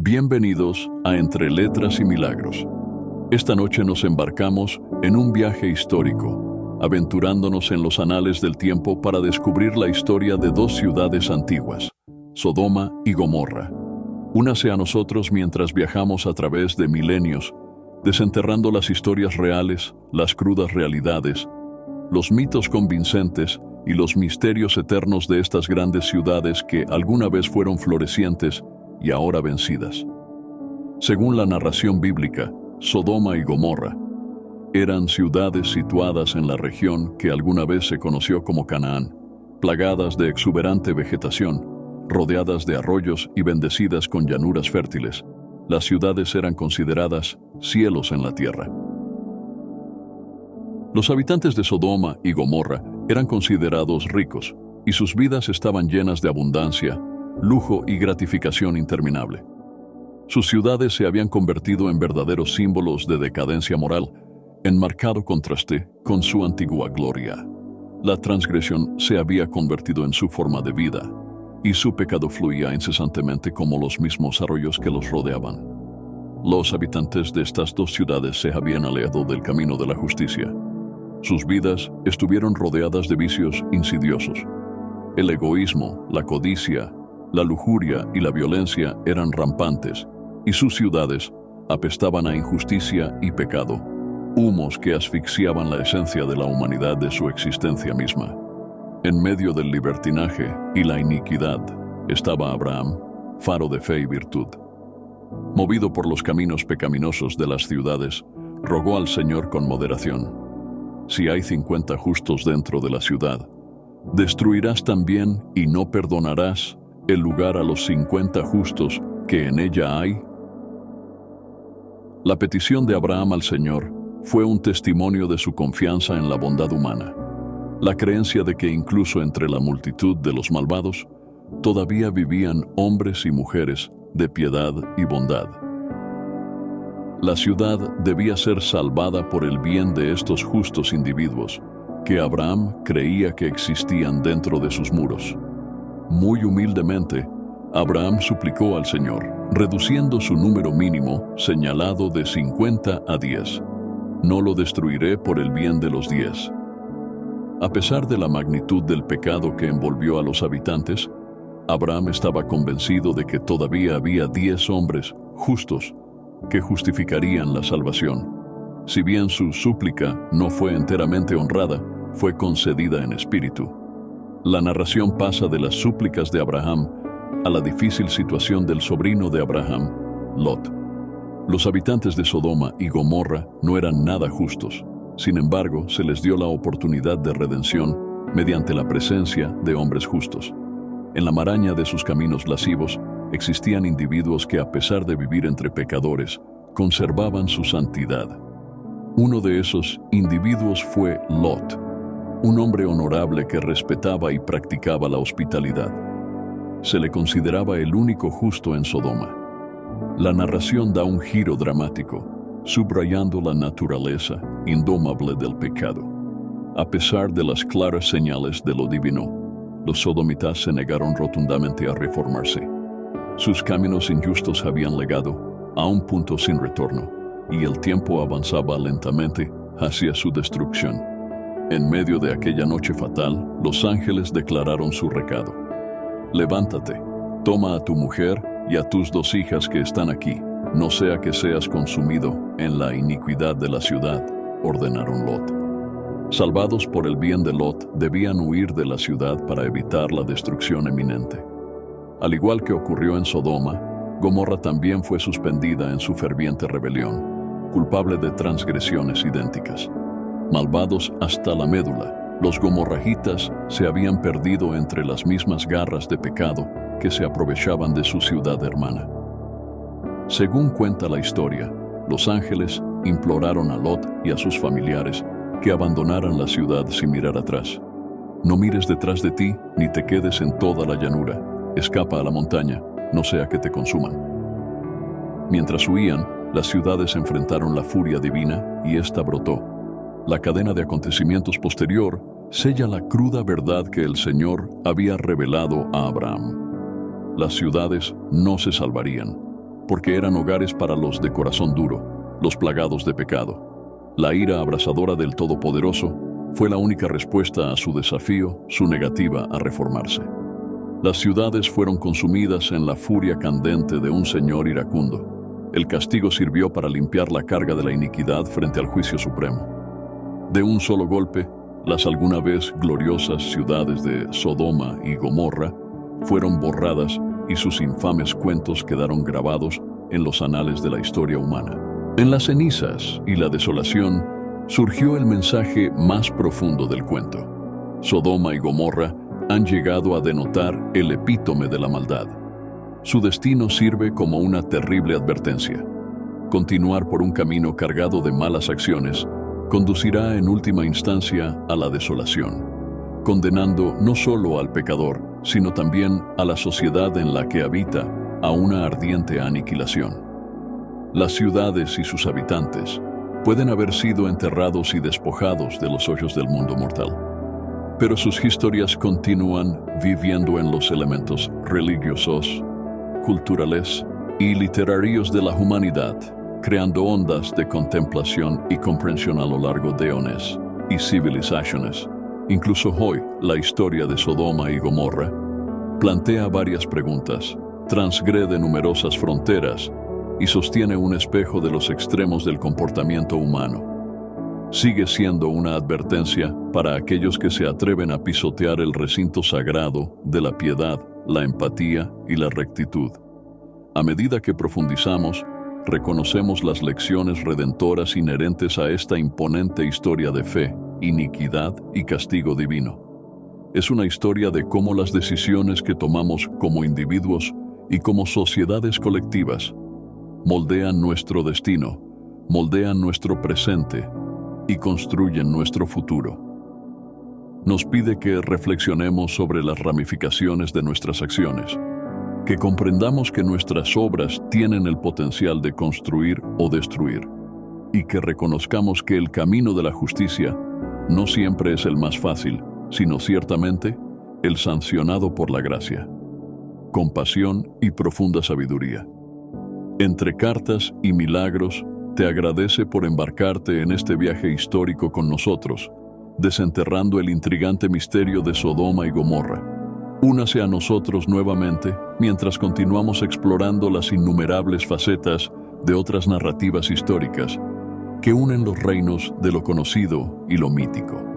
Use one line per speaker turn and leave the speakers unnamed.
Bienvenidos a Entre Letras y Milagros. Esta noche nos embarcamos en un viaje histórico, aventurándonos en los anales del tiempo para descubrir la historia de dos ciudades antiguas, Sodoma y Gomorra. Únase a nosotros mientras viajamos a través de milenios, desenterrando las historias reales, las crudas realidades, los mitos convincentes y los misterios eternos de estas grandes ciudades que alguna vez fueron florecientes y ahora vencidas. Según la narración bíblica, Sodoma y Gomorra eran ciudades situadas en la región que alguna vez se conoció como Canaán, plagadas de exuberante vegetación, rodeadas de arroyos y bendecidas con llanuras fértiles. Las ciudades eran consideradas cielos en la tierra. Los habitantes de Sodoma y Gomorra eran considerados ricos y sus vidas estaban llenas de abundancia, lujo y gratificación interminable. Sus ciudades se habían convertido en verdaderos símbolos de decadencia moral, en marcado contraste con su antigua gloria. La transgresión se había convertido en su forma de vida, y su pecado fluía incesantemente como los mismos arroyos que los rodeaban. Los habitantes de estas dos ciudades se habían alejado del camino de la justicia. Sus vidas estuvieron rodeadas de vicios insidiosos. El egoísmo, la codicia, la lujuria y la violencia eran rampantes, y sus ciudades apestaban a injusticia y pecado, humos que asfixiaban la esencia de la humanidad de su existencia misma. En medio del libertinaje y la iniquidad estaba Abraham, faro de fe y virtud. Movido por los caminos pecaminosos de las ciudades, rogó al Señor con moderación: si hay 50 justos dentro de la ciudad, ¿destruirás también y no perdonarás el lugar a los 50 justos que en ella hay? La petición de Abraham al Señor fue un testimonio de su confianza en la bondad humana, la creencia de que incluso entre la multitud de los malvados, todavía vivían hombres y mujeres de piedad y bondad. La ciudad debía ser salvada por el bien de estos justos individuos, que Abraham creía que existían dentro de sus muros. Muy humildemente, Abraham suplicó al Señor, reduciendo su número mínimo, señalado de 50 a 10. No lo destruiré por el bien de los 10. A pesar de la magnitud del pecado que envolvió a los habitantes, Abraham estaba convencido de que todavía había 10 hombres justos que justificarían la salvación. Si bien su súplica no fue enteramente honrada, fue concedida en espíritu. La narración pasa de las súplicas de Abraham a la difícil situación del sobrino de Abraham, Lot. Los habitantes de Sodoma y Gomorra no eran nada justos. Sin embargo, se les dio la oportunidad de redención mediante la presencia de hombres justos. En la maraña de sus caminos lascivos existían individuos que, a pesar de vivir entre pecadores, conservaban su santidad. Uno de esos individuos fue Lot, un hombre honorable que respetaba y practicaba la hospitalidad. Se le consideraba el único justo en Sodoma. La narración da un giro dramático, subrayando la naturaleza indomable del pecado. A pesar de las claras señales de lo divino, los sodomitas se negaron rotundamente a reformarse. Sus caminos injustos habían llegado a un punto sin retorno, y el tiempo avanzaba lentamente hacia su destrucción. En medio de aquella noche fatal, los ángeles declararon su recado: levántate, toma a tu mujer y a tus 2 hijas que están aquí, no sea que seas consumido en la iniquidad de la ciudad, ordenaron Lot. Salvados por el bien de Lot, debían huir de la ciudad para evitar la destrucción eminente. Al igual que ocurrió en Sodoma, Gomorra también fue suspendida en su ferviente rebelión, culpable de transgresiones idénticas. Malvados hasta la médula, los gomorrahitas se habían perdido entre las mismas garras de pecado que se aprovechaban de su ciudad hermana. Según cuenta la historia, los ángeles imploraron a Lot y a sus familiares que abandonaran la ciudad sin mirar atrás. No mires detrás de ti, ni te quedes en toda la llanura. Escapa a la montaña, no sea que te consuman. Mientras huían, las ciudades enfrentaron la furia divina y ésta brotó. La cadena de acontecimientos posterior sella la cruda verdad que el Señor había revelado a Abraham. Las ciudades no se salvarían. porque eran hogares para los de corazón duro, los plagados de pecado. La ira abrasadora del Todopoderoso fue la única respuesta a su desafío, su negativa a reformarse. Las ciudades fueron consumidas en la furia candente de un Señor iracundo. El castigo sirvió para limpiar la carga de la iniquidad frente al juicio supremo. De un solo golpe, las alguna vez gloriosas ciudades de Sodoma y Gomorra fueron borradas y sus infames cuentos quedaron grabados en los anales de la historia humana. En las cenizas y la desolación surgió el mensaje más profundo del cuento. Sodoma y Gomorra han llegado a denotar el epítome de la maldad. Su destino sirve como una terrible advertencia. Continuar por un camino cargado de malas acciones conducirá en última instancia a la desolación, condenando no solo al pecador, sino también a la sociedad en la que habita a una ardiente aniquilación. Las ciudades y sus habitantes pueden haber sido enterrados y despojados de los hoyos del mundo mortal, pero sus historias continúan viviendo en los elementos religiosos, culturales y literarios de la humanidad, creando ondas de contemplación y comprensión a lo largo de eones y civilizaciones. Incluso hoy, la historia de Sodoma y Gomorra plantea varias preguntas, transgrede numerosas fronteras y sostiene un espejo de los extremos del comportamiento humano. Sigue siendo una advertencia para aquellos que se atreven a pisotear el recinto sagrado de la piedad, la empatía y la rectitud. A medida que profundizamos, reconocemos las lecciones redentoras inherentes a esta imponente historia de fe, iniquidad y castigo divino. Es una historia de cómo las decisiones que tomamos como individuos y como sociedades colectivas moldean nuestro destino, moldean nuestro presente y construyen nuestro futuro. Nos pide que reflexionemos sobre las ramificaciones de nuestras acciones, que comprendamos que nuestras obras tienen el potencial de construir o destruir, y que reconozcamos que el camino de la justicia no siempre es el más fácil, sino ciertamente el sancionado por la gracia, compasión y profunda sabiduría. Entre cartas y milagros, te agradece por embarcarte en este viaje histórico con nosotros, desenterrando el intrigante misterio de Sodoma y Gomorra. Únase a nosotros nuevamente mientras continuamos explorando las innumerables facetas de otras narrativas históricas que unen los reinos de lo conocido y lo mítico.